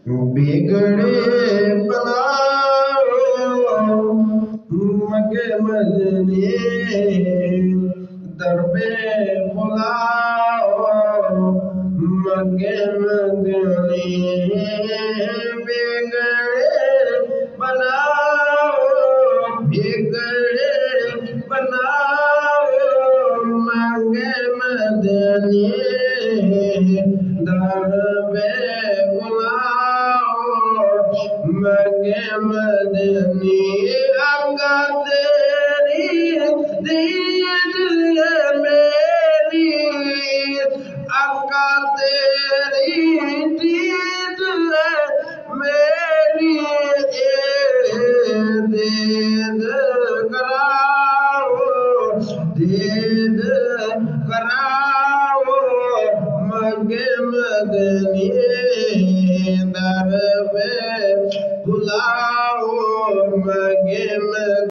बिगड़े बनाओ मगे मदनी दर पे बुलाओ मगे मदनी बिगड़े बनाओ मगे मदनी दर पे मगे मदनी आका तेरी दीद है मेरी आका तेरी दीद है मेरी दीद कराओ मगे मदनी दर पे बुलाओ मगे मदनी।